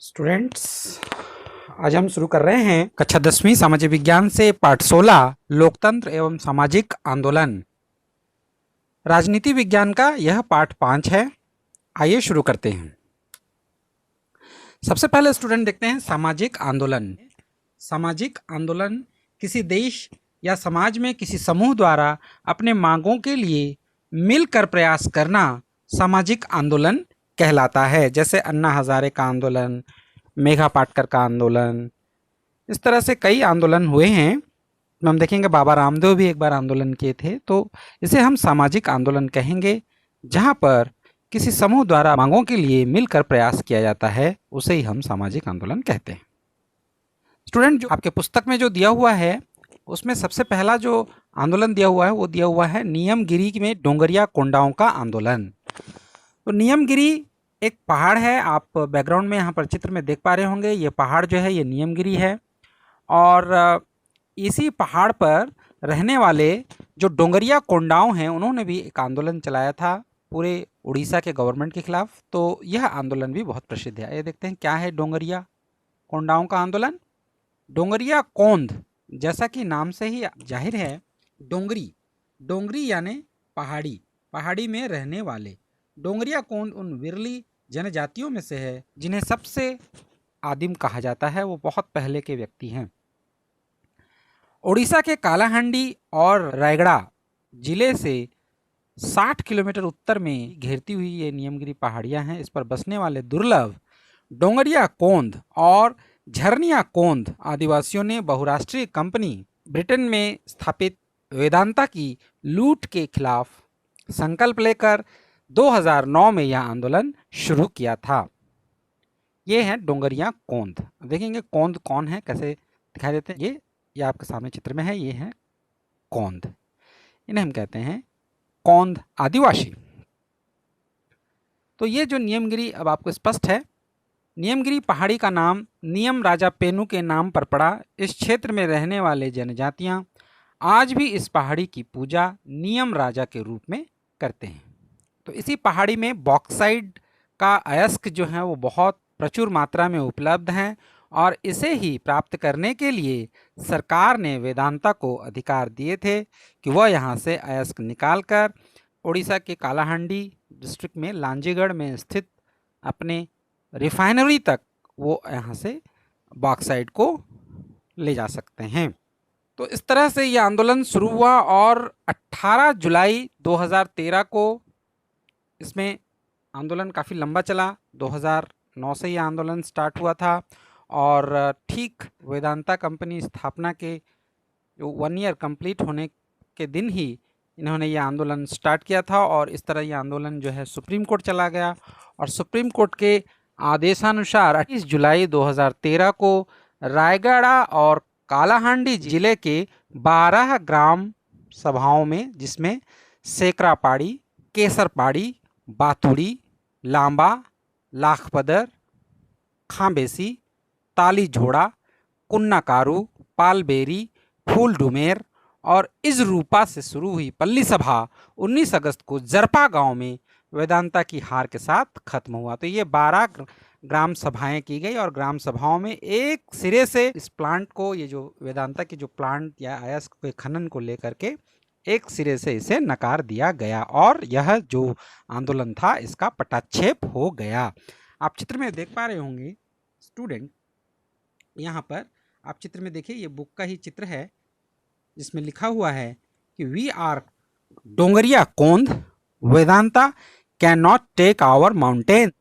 Students, आज हम शुरू कर रहे हैं कक्षा 10वीं सामाजिक विज्ञान से पाठ 16 लोकतंत्र एवं सामाजिक आंदोलन। राजनीति विज्ञान का यह पाठ 5 है। आइए शुरू करते हैं। सबसे पहले स्टूडेंट देखते हैं सामाजिक आंदोलन। सामाजिक आंदोलन किसी देश या समाज में किसी समूह द्वारा अपने मांगों के लिए मिलकर प्रयास करना सामाजिक आंदोलन कहलाता है। जैसे अन्ना हजारे का आंदोलन, मेघा पाटकर का आंदोलन, इस तरह से कई आंदोलन हुए हैं। हम देखेंगे बाबा रामदेव भी एक बार आंदोलन किए थे। तो इसे हम सामाजिक आंदोलन कहेंगे, जहाँ पर किसी समूह द्वारा मांगों के लिए मिलकर प्रयास किया जाता है, उसे ही हम सामाजिक आंदोलन कहते हैं। स्टूडेंट, जो आपके पुस्तक में जो दिया हुआ है उसमें सबसे पहला जो आंदोलन दिया हुआ है वो दिया हुआ है नियमगिरी में डोंगरिया कोंडाओं का आंदोलन। तो नियमगिरी एक पहाड़ है। आप बैकग्राउंड में यहाँ पर चित्र में देख पा रहे होंगे, ये पहाड़ जो है ये नियमगिरी है। और इसी पहाड़ पर रहने वाले जो डोंगरिया कोंडाओं हैं, उन्होंने भी एक आंदोलन चलाया था पूरे उड़ीसा के गवर्नमेंट के खिलाफ। तो यह आंदोलन भी बहुत प्रसिद्ध है। ये देखते हैं क्या है डोंगरिया कोंडाओं का आंदोलन। डोंगरिया कोंद, जैसा कि नाम से ही जाहिर है, डोंगरी, डोंगरी यानी पहाड़ी, पहाड़ी में रहने वाले। डोंगरिया कोंद उन विरली जनजातियों में से है जिन्हें सबसे आदिम कहा जाता है। वो बहुत पहले के व्यक्ति हैं। उड़ीसा के कालाहांडी और रायगढ़ जिले से 60 किलोमीटर उत्तर में घेरती हुई ये नियमगिरी पहाड़ियां हैं। इस पर बसने वाले दुर्लभ डोंगरिया कोंद और झरनिया कोंद आदिवासियों ने बहुराष्ट्रीय कंपनी ब्रिटेन में स्थापित वेदांता की लूट के खिलाफ संकल्प लेकर 2009 में यह आंदोलन शुरू किया था। ये है डोंगरिया कोंद। देखेंगे कोंद कौन है, कैसे दिखाई देते हैं। ये आपके सामने चित्र में है, ये है कोंद। इन्हें हम कहते हैं कोंद आदिवासी। तो ये जो नियमगिरी अब आपको स्पष्ट है, नियमगिरी पहाड़ी का नाम नियम राजा पेनु के नाम पर पड़ा। इस क्षेत्र में रहने वाले जनजातियां आज भी इस पहाड़ी की पूजा नियम राजा के रूप में करते हैं। तो इसी पहाड़ी में बॉक्साइट का अयस्क जो है वो बहुत प्रचुर मात्रा में उपलब्ध हैं, और इसे ही प्राप्त करने के लिए सरकार ने वेदांता को अधिकार दिए थे कि वह यहाँ से अयस्क निकालकर उड़ीसा के कालाहांडी डिस्ट्रिक्ट में लांजीगढ़ में स्थित अपने रिफाइनरी तक वो यहाँ से बॉक्साइट को ले जा सकते हैं। तो इस तरह से ये आंदोलन शुरू हुआ और 18 जुलाई 2013 को इसमें आंदोलन काफ़ी लंबा चला। 2009 से ये आंदोलन स्टार्ट हुआ था, और ठीक वेदांता कंपनी स्थापना के जो 1 ईयर कंप्लीट होने के दिन ही इन्होंने ये आंदोलन स्टार्ट किया था। और इस तरह ये आंदोलन जो है सुप्रीम कोर्ट चला गया, और सुप्रीम कोर्ट के आदेशानुसार 28 जुलाई 2013 को रायगढ़ और कालाहांडी जिले के 12 ग्राम सभाओं में, जिसमें सेकरापाड़ी, केसरपाड़ी, बातुड़ी, लांबा, लाखपदर, खांबेसी, ताली झोड़ा, कुन्नाकारू, पालबेरी, फूल डुमेर और इजरूपा से शुरू हुई पल्ली सभा 19 अगस्त को जरपा गांव में वेदांता की हार के साथ खत्म हुआ। तो ये 12 ग्राम सभाएं की गई, और ग्राम सभाओं में एक सिरे से इस प्लांट को, ये जो वेदांता की जो प्लांट या अयस्क के खनन को लेकर के एक सिरे से इसे नकार दिया गया, और यह जो आंदोलन था इसका पटाक्षेप हो गया। आप चित्र में देख पा रहे होंगे स्टूडेंट, यहाँ पर आप चित्र में देखिए, ये बुक का ही चित्र है जिसमें लिखा हुआ है कि we are Dongria Kondh, Vedanta can not take our mountain.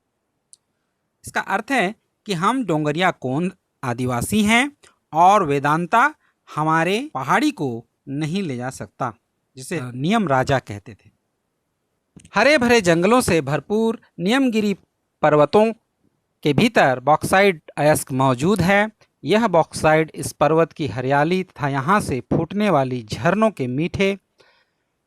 इसका अर्थ है कि हम डोंगरिया कोंद आदिवासी हैं और वेदांता हमारे पहाड़ी को नहीं ले जा सकता, जिसे नियम राजा कहते थे। हरे भरे जंगलों से भरपूर नियमगिरी पर्वतों के भीतर बॉक्साइट अयस्क मौजूद है। यह बॉक्साइट इस पर्वत की हरियाली तथा यहाँ से फूटने वाली झरनों के मीठे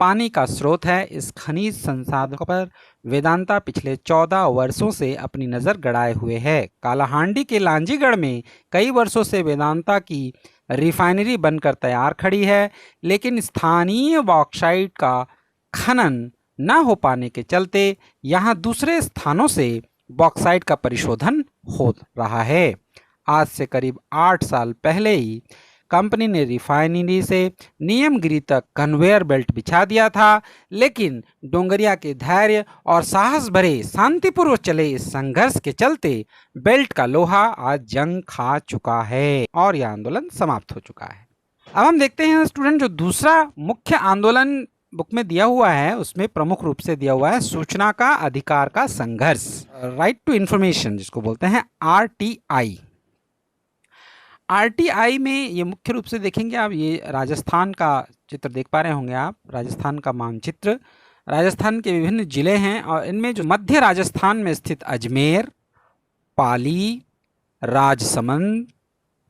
पानी का स्रोत है। इस खनिज संसाधन पर वेदांता पिछले 14 वर्षों से अपनी नज़र गड़ाए हुए है। कालाहांडी के लांजीगढ़ में कई वर्षों से वेदांता की रिफाइनरी बनकर तैयार खड़ी है, लेकिन स्थानीय बॉक्साइट का खनन न हो पाने के चलते यहाँ दूसरे स्थानों से बॉक्साइट का परिशोधन हो रहा है। आज से करीब 8 साल पहले ही कंपनी ने रिफाइनरी से नियमगिरी तक कन्वेयर बेल्ट बिछा दिया था, लेकिन डोंगरिया के धैर्य और साहस भरे शांतिपूर्वक चले इस संघर्ष के चलते बेल्ट का लोहा आज जंग खा चुका है और यह आंदोलन समाप्त हो चुका है। अब हम देखते हैं स्टूडेंट, जो दूसरा मुख्य आंदोलन बुक में दिया हुआ है उसमें प्रमुख रूप से दिया हुआ है सूचना का अधिकार का संघर्ष, राइट टू इंफॉर्मेशन जिसको बोलते हैं आरटीआई। आरटीआई में ये मुख्य रूप से देखेंगे आप, ये राजस्थान का चित्र देख पा रहे होंगे आप, राजस्थान का मानचित्र। राजस्थान के विभिन्न जिले हैं और इनमें जो मध्य राजस्थान में स्थित अजमेर, पाली, राजसमंद,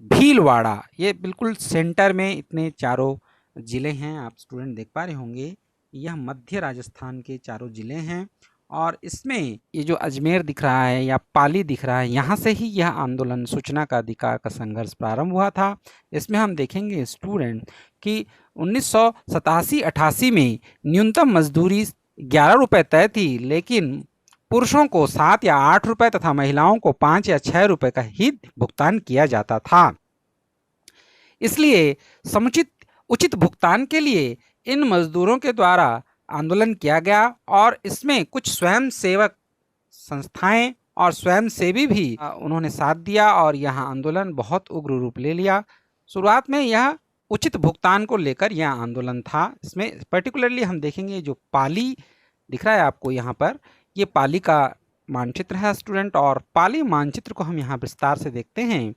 भीलवाड़ा, ये बिल्कुल सेंटर में इतने चारों जिले हैं। आप स्टूडेंट देख पा रहे होंगे, यह मध्य राजस्थान के चारों जिले हैं और इसमें ये जो अजमेर दिख रहा है या पाली दिख रहा है, यहाँ से ही यह आंदोलन सूचना का अधिकार का संघर्ष प्रारंभ हुआ था। इसमें हम देखेंगे स्टूडेंट कि 1987-88 में न्यूनतम मजदूरी 11 रुपये तय थी, लेकिन पुरुषों को 7 या 8 रुपये तथा महिलाओं को 5 या 6 रुपये का ही भुगतान किया जाता था। इसलिए समुचित उचित भुगतान के लिए इन मजदूरों के द्वारा आंदोलन किया गया और इसमें कुछ स्वयं सेवक संस्थाएं और स्वयंसेवी भी उन्होंने साथ दिया और यह आंदोलन बहुत उग्र रूप ले लिया। शुरुआत में यह उचित भुगतान को लेकर यह आंदोलन था। इसमें पर्टिकुलरली हम देखेंगे जो पाली दिख रहा है आपको यहाँ पर, ये पाली का मानचित्र है स्टूडेंट, और पाली मानचित्र को हम यहाँ विस्तार से देखते हैं।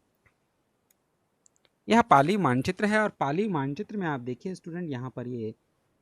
यह पाली मानचित्र है और पाली मानचित्र में आप देखिए स्टूडेंट, यहाँ पर ये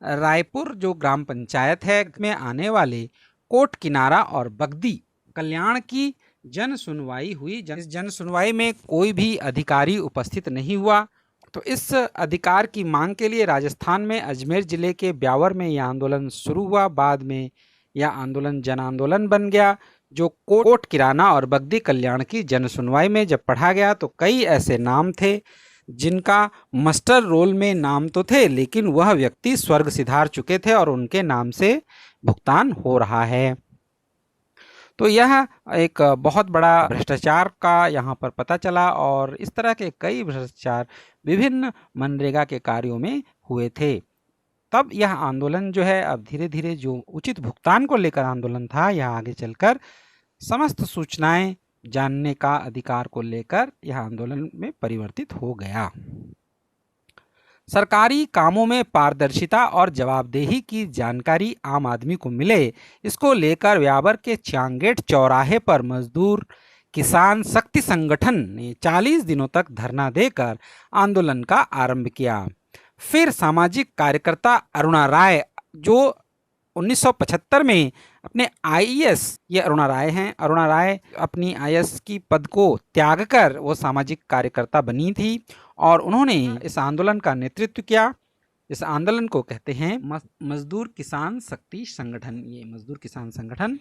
रायपुर जो ग्राम पंचायत है में आने वाले कोट किनारा और बगदी कल्याण की जन सुनवाई हुई। इस जन सुनवाई में कोई भी अधिकारी उपस्थित नहीं हुआ, तो इस अधिकार की मांग के लिए राजस्थान में अजमेर जिले के ब्यावर में यह आंदोलन शुरू हुआ। बाद में यह आंदोलन जन आंदोलन बन गया, जो कोट किराना और बगदी कल्याण की जन सुनवाई में जब पढ़ा गया तो कई ऐसे नाम थे जिनका मस्टर रोल में नाम तो थे, लेकिन वह व्यक्ति स्वर्ग सिधार चुके थे और उनके नाम से भुगतान हो रहा है। तो यह एक बहुत बड़ा भ्रष्टाचार का यहाँ पर पता चला और इस तरह के कई भ्रष्टाचार विभिन्न मनरेगा के कार्यों में हुए थे। तब यह आंदोलन जो है अब धीरे धीरे जो उचित भुगतान को लेकर आंदोलन था, यह आगे चलकर समस्त सूचनाएं जानने का अधिकार को लेकर यह आंदोलन में परिवर्तित हो गया। सरकारी कामों में पारदर्शिता और जवाबदेही की जानकारी आम आदमी को मिले, इसको लेकर ब्यावर के चांगेट चौराहे पर मजदूर किसान शक्ति संगठन ने 40 दिनों तक धरना देकर आंदोलन का आरंभ किया। फिर सामाजिक कार्यकर्ता अरुणा राय, जो 1975 में अपने आईएएस, ये अरुणा राय हैं, अरुणा राय अपनी आईएएस की पद को त्याग कर वो सामाजिक कार्यकर्ता बनी थी और उन्होंने इस आंदोलन का नेतृत्व किया। इस आंदोलन को कहते हैं मजदूर किसान शक्ति संगठन, ये मजदूर किसान संगठन,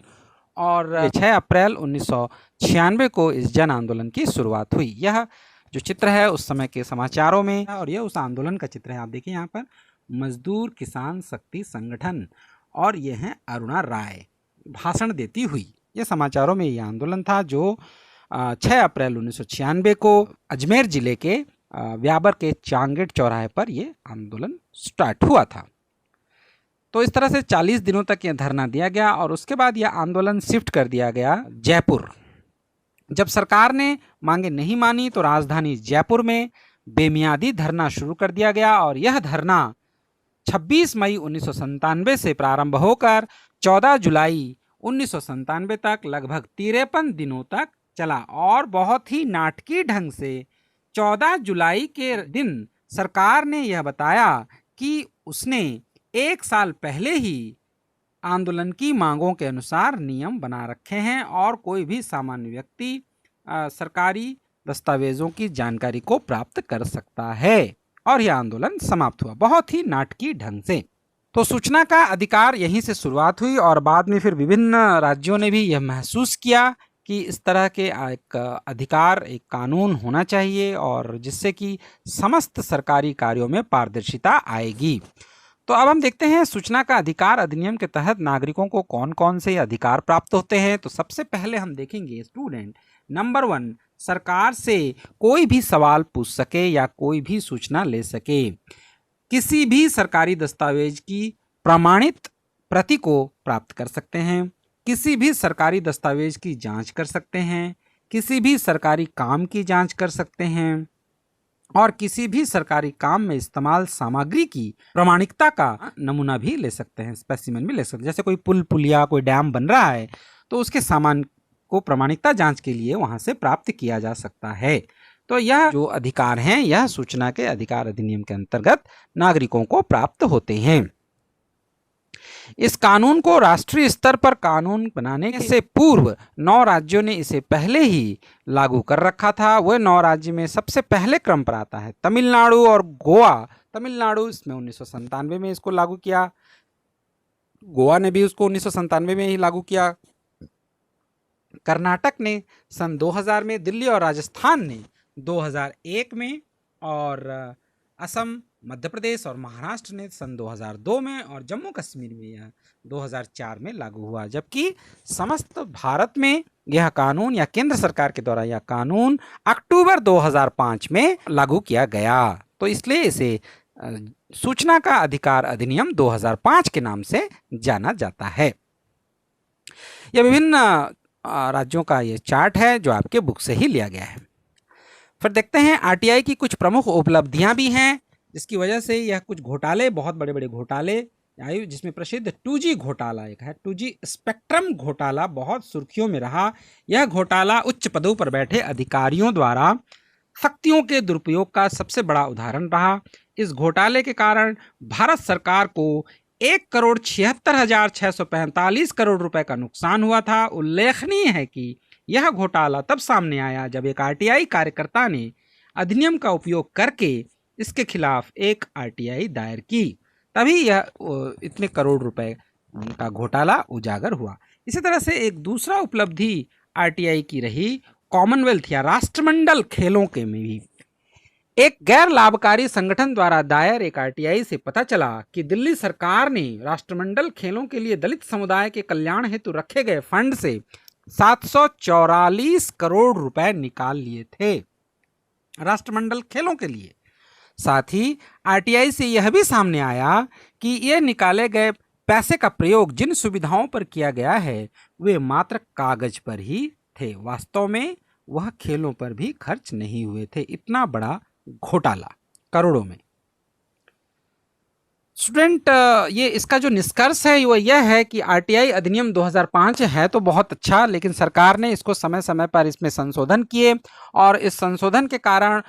और 6 अप्रैल 1996 को इस जन आंदोलन की शुरुआत हुई। यह जो चित्र है उस समय के समाचारों में, और यह उस आंदोलन का चित्र है। आप देखिए यहाँ पर मजदूर किसान शक्ति संगठन और ये हैं अरुणा राय भाषण देती हुई। ये समाचारों में ये आंदोलन था जो 6 अप्रैल 1996 को अजमेर जिले के ब्यावर के चांगेट चौराहे पर ये आंदोलन स्टार्ट हुआ था। तो इस तरह से 40 दिनों तक यह धरना दिया गया और उसके बाद यह आंदोलन शिफ्ट कर दिया गया जयपुर। जब सरकार ने मांगे नहीं मानी तो राजधानी जयपुर में बेमियादी धरना शुरू कर दिया गया और यह धरना 26 मई 1997 से प्रारंभ होकर 14 जुलाई 1997 तक लगभग 53 दिनों तक चला और बहुत ही नाटकीय ढंग से 14 जुलाई के दिन सरकार ने यह बताया कि उसने 1 साल पहले ही आंदोलन की मांगों के अनुसार नियम बना रखे हैं और कोई भी सामान्य व्यक्ति सरकारी दस्तावेजों की जानकारी को प्राप्त कर सकता है। और यह आंदोलन समाप्त हुआ बहुत ही नाटकीय ढंग से। तो सूचना का अधिकार यहीं से शुरुआत हुई और बाद में फिर विभिन्न राज्यों ने भी यह महसूस किया कि इस तरह के एक अधिकार, एक कानून होना चाहिए और जिससे कि समस्त सरकारी कार्यों में पारदर्शिता आएगी। तो अब हम देखते हैं सूचना का अधिकार अधिनियम के तहत नागरिकों को कौन कौन से अधिकार प्राप्त होते हैं। तो सबसे पहले हम देखेंगे स्टूडेंट, नंबर 1, सरकार से कोई भी सवाल पूछ सके या कोई भी सूचना ले सके। किसी भी सरकारी दस्तावेज की प्रमाणित प्रति को प्राप्त कर सकते हैं। किसी भी सरकारी दस्तावेज की जांच कर सकते हैं। किसी भी सरकारी काम की जांच कर सकते हैं और किसी भी सरकारी काम में इस्तेमाल सामग्री की प्रमाणिकता का नमूना भी ले सकते हैं, स्पेसिमेन भी ले सकते हैं। जैसे कोई पुल पुलिया कोई डैम बन रहा है तो उसके सामान को प्रमाणिकता जांच के लिए वहां से प्राप्त किया जा सकता है। तो यह जो अधिकार हैं यह सूचना के अधिकार अधिनियम के अंतर्गत नागरिकों को प्राप्त होते हैं। इस कानून को राष्ट्रीय स्तर पर कानून बनाने से पूर्व 9 राज्यों ने इसे पहले ही लागू कर रखा था। वह 9 राज्य में सबसे पहले क्रम पर आता है तमिलनाडु और गोवा। तमिलनाडु इसमें 1997 में इसको लागू किया, गोवा ने भी उसको 1997 में ही लागू किया, कर्नाटक ने सन 2000 में, दिल्ली और राजस्थान ने 2001 में, और असम, मध्य प्रदेश और महाराष्ट्र ने सन 2002 में, और जम्मू कश्मीर में यह 2004 में लागू हुआ। जबकि समस्त भारत में यह कानून या केंद्र सरकार के द्वारा यह कानून अक्टूबर 2005 में लागू किया गया। तो इसलिए इसे सूचना का अधिकार अधिनियम 2005 के नाम से जाना जाता है। यह विभिन्न राज्यों का ये चार्ट है जो आपके बुक से ही लिया गया है। फिर देखते हैं आरटीआई की कुछ प्रमुख उपलब्धियां भी हैं जिसकी वजह से यह कुछ घोटाले, बहुत बड़े बड़े घोटाले आए, जिसमें प्रसिद्ध 2G घोटाला एक है। 2G स्पेक्ट्रम घोटाला बहुत सुर्खियों में रहा। यह घोटाला उच्च पदों पर बैठे अधिकारियों द्वारा शक्तियों के दुरुपयोग का सबसे बड़ा उदाहरण रहा। इस घोटाले के कारण भारत सरकार को 1,76,645 करोड़ रुपए का नुकसान हुआ था। उल्लेखनीय है कि यह घोटाला तब सामने आया जब एक आरटीआई कार्यकर्ता ने अधिनियम का उपयोग करके इसके खिलाफ एक आरटीआई दायर की, तभी यह इतने करोड़ रुपए का घोटाला उजागर हुआ। इसी तरह से एक दूसरा उपलब्धि आरटीआई की रही कॉमनवेल्थ या राष्ट्रमंडल खेलों के में भी। एक गैर लाभकारी संगठन द्वारा दायर एक आरटीआई से पता चला कि दिल्ली सरकार ने राष्ट्रमंडल खेलों के लिए दलित समुदाय के कल्याण हेतु रखे गए फंड से 744 करोड़ रुपए निकाल लिए थे राष्ट्रमंडल खेलों के लिए। साथ ही आरटीआई से यह भी सामने आया कि ये निकाले गए पैसे का प्रयोग जिन सुविधाओं पर किया गया है वे मात्र कागज पर ही थे, वास्तव में वह खेलों पर भी खर्च नहीं हुए थे। इतना बड़ा घोटाला करोड़ों में। स्टूडेंट, ये इसका जो निष्कर्ष है वो यह है कि आरटीआई अधिनियम 2005 है तो बहुत अच्छा, लेकिन सरकार ने इसको समय समय पर इसमें संशोधन किए और इस संशोधन के कारण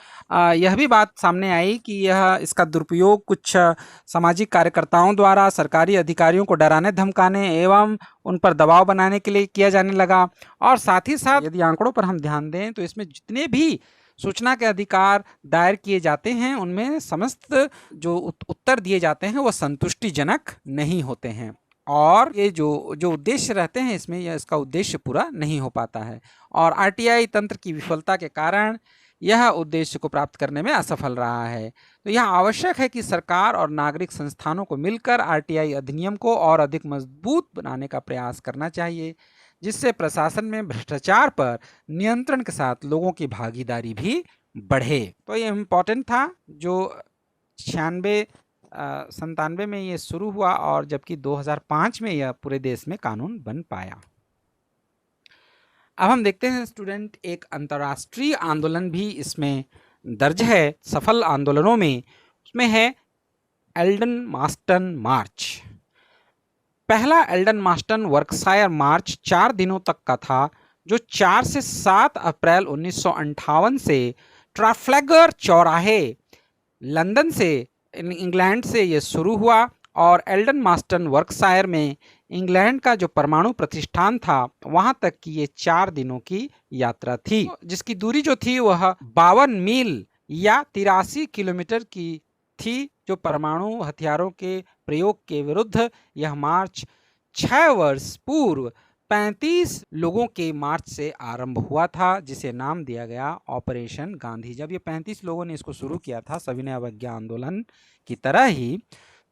यह भी बात सामने आई कि यह इसका दुरुपयोग कुछ सामाजिक कार्यकर्ताओं द्वारा सरकारी अधिकारियों को डराने धमकाने एवं उन पर दबाव बनाने के लिए किया जाने लगा। और साथ ही साथ यदि आंकड़ों पर हम ध्यान दें तो इसमें जितने भी सूचना के अधिकार दायर किए जाते हैं उनमें समस्त जो उत्तर दिए जाते हैं वो संतुष्टिजनक नहीं होते हैं और ये जो उद्देश्य रहते हैं इसमें यह इसका उद्देश्य पूरा नहीं हो पाता है और आरटीआई तंत्र की विफलता के कारण यह उद्देश्य को प्राप्त करने में असफल रहा है। तो यह आवश्यक है कि सरकार और नागरिक संस्थानों को मिलकर आरटीआई अधिनियम को और अधिक मजबूत बनाने का प्रयास करना चाहिए, जिससे प्रशासन में भ्रष्टाचार पर नियंत्रण के साथ लोगों की भागीदारी भी बढ़े। तो ये इम्पोर्टेंट था जो 96-97 में ये शुरू हुआ और जबकि 2005 में यह पूरे देश में कानून बन पाया। अब हम देखते हैं स्टूडेंट, एक अंतर्राष्ट्रीय आंदोलन भी इसमें दर्ज है सफल आंदोलनों में। उसमें है एल्डन मास्टन मार्च। पहला एल्डन मास्टन वर्कशायर मार्च 4 दिनों तक का था जो 4 से 7 अप्रैल 1958 से ट्राफल्गर चौराहे लंदन से इंग्लैंड से ये शुरू हुआ और एल्डन मास्टन वर्कशायर में इंग्लैंड का जो परमाणु प्रतिष्ठान था वहां तक की ये 4 दिनों की यात्रा थी, जिसकी दूरी जो थी वह 52 मील या 83 किलोमीटर की थी। जो परमाणु हथियारों के प्रयोग के विरुद्ध यह मार्च 6 वर्ष पूर्व 35 लोगों के मार्च से आरंभ हुआ था, जिसे नाम दिया गया ऑपरेशन गांधी। जब ये 35 लोगों ने इसको शुरू किया था सविनय अवज्ञा आंदोलन की तरह ही,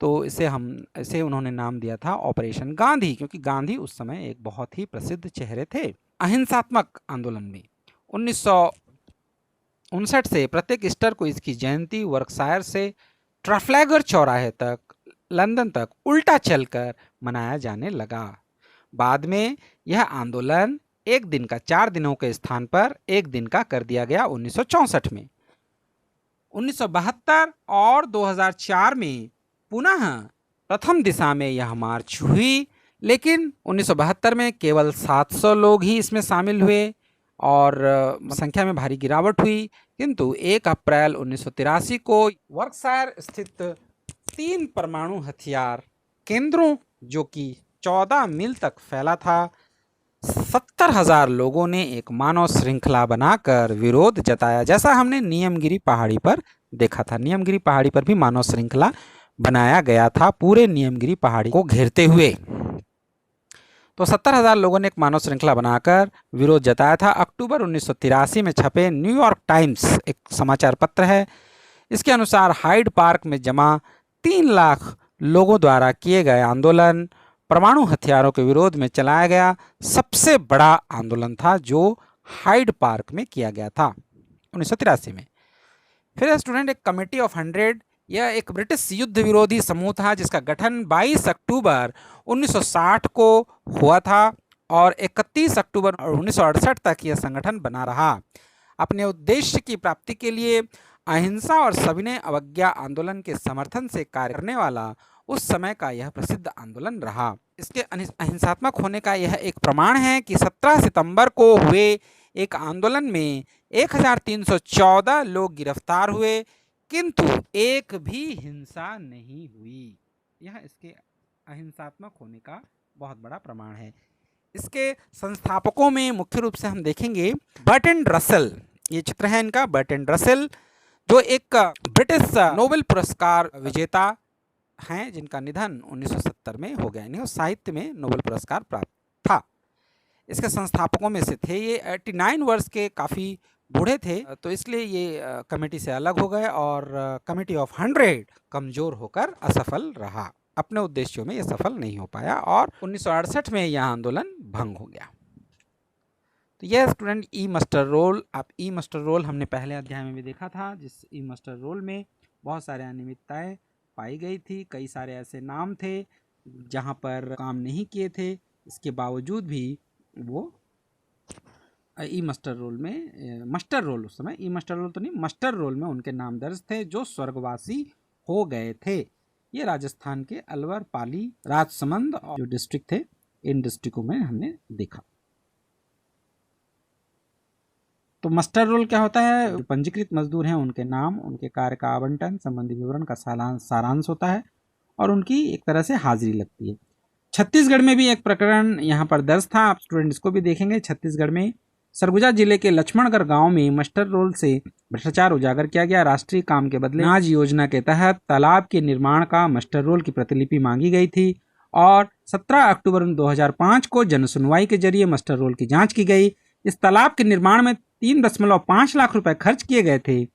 तो इसे उन्होंने नाम दिया था ऑपरेशन गांधी, क्योंकि गांधी उस समय एक बहुत ही प्रसिद्ध चेहरे थे। अहिंसात्मक आंदोलन में 1959 से प्रत्येक ईस्टर को इसकी जयंती वर्कशायर से ट्राफलैगर चौराहे तक, लंदन तक उल्टा चलकर मनाया जाने लगा। बाद में यह आंदोलन एक दिन का 4 दिनों के स्थान पर एक दिन का कर दिया गया 1964 में। 1972 और 2004 में पुनः प्रथम दिशा में यह मार्च हुई, लेकिन 1972 में केवल 700 लोग ही इसमें शामिल हुए और संख्या में भारी गिरावट हुई। किंतु 1 अप्रैल 1983 को वर्कशायर स्थित 3 परमाणु हथियार केंद्रों, जो कि 14 मील तक फैला था, 70,000 लोगों ने एक मानव श्रृंखला बनाकर विरोध जताया, जैसा हमने नियमगिरी पहाड़ी पर देखा था। नियमगिरी पहाड़ी पर भी मानव श्रृंखला बनाया गया था पूरे नियमगिरी पहाड़ी को घेरते हुए। तो 70,000 लोगों ने एक मानव श्रृंखला बनाकर विरोध जताया था। अक्टूबर 1983 में छपे न्यूयॉर्क टाइम्स एक समाचार पत्र है, इसके अनुसार हाइड पार्क में जमा 3 लाख लोगों द्वारा किए गए आंदोलन परमाणु हथियारों के विरोध में चलाया गया सबसे बड़ा आंदोलन था, जो हाइड पार्क में किया गया था 1983 में। फिर स्टूडेंट, एक कमेटी ऑफ 100, यह एक ब्रिटिश युद्ध विरोधी समूह था जिसका गठन 22 अक्टूबर 1960 को हुआ था और 31 अक्टूबर 1968 तक यह संगठन बना रहा। अपने उद्देश्य की प्राप्ति के लिए अहिंसा और सविनय अवज्ञा आंदोलन के समर्थन से कार्य करने वाला उस समय का यह प्रसिद्ध आंदोलन रहा। इसके अहिंसात्मक होने का यह एक प्रमाण है कि 17 सितंबर को हुए एक आंदोलन में 1314 लोग गिरफ्तार हुए, किंतु एक भी हिंसा नहीं हुई। यह इसके अहिंसात्मक होने का बहुत बड़ा प्रमाण है। इसके संस्थापकों में मुख्य रूप से हम देखेंगे बर्ट्रैंड रसेल, ये चित्र है इनका। बर्ट्रैंड रसेल जो एक ब्रिटिश नोबेल पुरस्कार विजेता हैं, जिनका निधन 1970 में हो गया, इन्हें साहित्य में नोबेल पुरस्कार प्राप्त था। इसके संस्थापकों में से थे ये 89 वर्ष के, काफ़ी बूढ़े थे, तो इसलिए ये कमेटी से अलग हो गए और कमेटी ऑफ 100 कमज़ोर होकर असफल रहा। अपने उद्देश्यों में ये सफल नहीं हो पाया और 1968 में यह आंदोलन भंग हो गया। तो यह स्टूडेंट ई मस्टर रोल, आप ई मस्टर रोल हमने पहले अध्याय में भी देखा था, जिस ई मस्टर रोल में बहुत सारे अनियमितताएं पाई गई थी। कई सारे ऐसे नाम थे जहां पर काम नहीं किए थे, इसके बावजूद भी वो ई मस्टर रोल में, मस्टर रोल उस समय, ई मस्टर रोल तो नहीं, मस्टर रोल में उनके नाम दर्ज थे जो स्वर्गवासी हो गए थे। ये राजस्थान के अलवर, पाली, राजसमंद और जो डिस्ट्रिक्ट थे, इन डिस्ट्रिक्टों में हमने देखा। तो मस्टर रोल क्या होता है? जो पंजीकृत मजदूर हैं उनके नाम, उनके कार्य का आवंटन, संबंधी विवरण का सारांश होता है और उनकी एक तरह से हाजिरी लगती है। छत्तीसगढ़ में भी एक प्रकरण यहाँ पर दर्ज था, आप स्टूडेंट इसको भी देखेंगे। छत्तीसगढ़ में सरगुजा जिले के लक्ष्मणगढ़ गांव में मस्टर रोल से भ्रष्टाचार उजागर किया गया। राष्ट्रीय काम के बदले अनाज योजना के तहत तालाब के निर्माण का मस्टर रोल की प्रतिलिपि मांगी गई थी और 17 अक्टूबर 2005 को जनसुनवाई के जरिए मस्टर रोल की जांच की गई। इस तालाब के निर्माण में 3.5 लाख रुपए खर्च किए गए थे,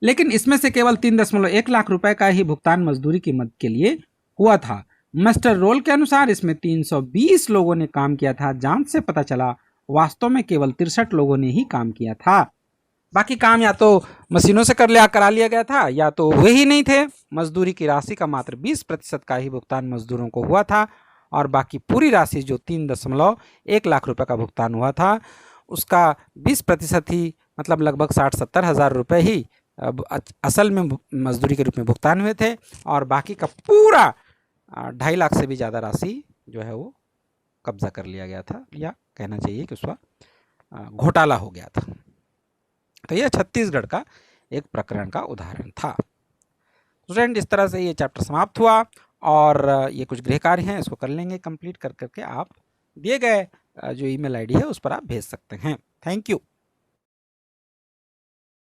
लेकिन इसमें से केवल 3.1 लाख रुपए का ही भुगतान मजदूरी की मदद के लिए हुआ था। मस्टर रोल के अनुसार इसमें 320 लोगों ने काम किया था। जांच से पता चला वास्तव में केवल 63 लोगों ने ही काम किया था। बाकी काम या तो मशीनों से करा लिया गया था या तो हुए ही नहीं थे। मजदूरी की राशि का मात्र 20% का ही भुगतान मजदूरों को हुआ था और बाकी पूरी राशि जो 3.1 लाख रुपए का भुगतान हुआ था उसका 20% ही, मतलब लगभग 60-70 हज़ार रुपये ही असल में मजदूरी के रूप में भुगतान हुए थे और बाकी का पूरा 2.5 लाख से भी ज़्यादा राशि जो है वो कब्जा कर लिया गया था, या कहना चाहिए कि उसका घोटाला हो गया था। तो यह छत्तीसगढ़ का एक प्रकरण का उदाहरण था। स्टूडेंट, इस तरह से ये चैप्टर समाप्त हुआ और ये कुछ गृह कार्य हैं, इसको कर लेंगे कंप्लीट। कर करके आप दिए गए जो ईमेल आईडी है उस पर आप भेज सकते हैं। Thank you.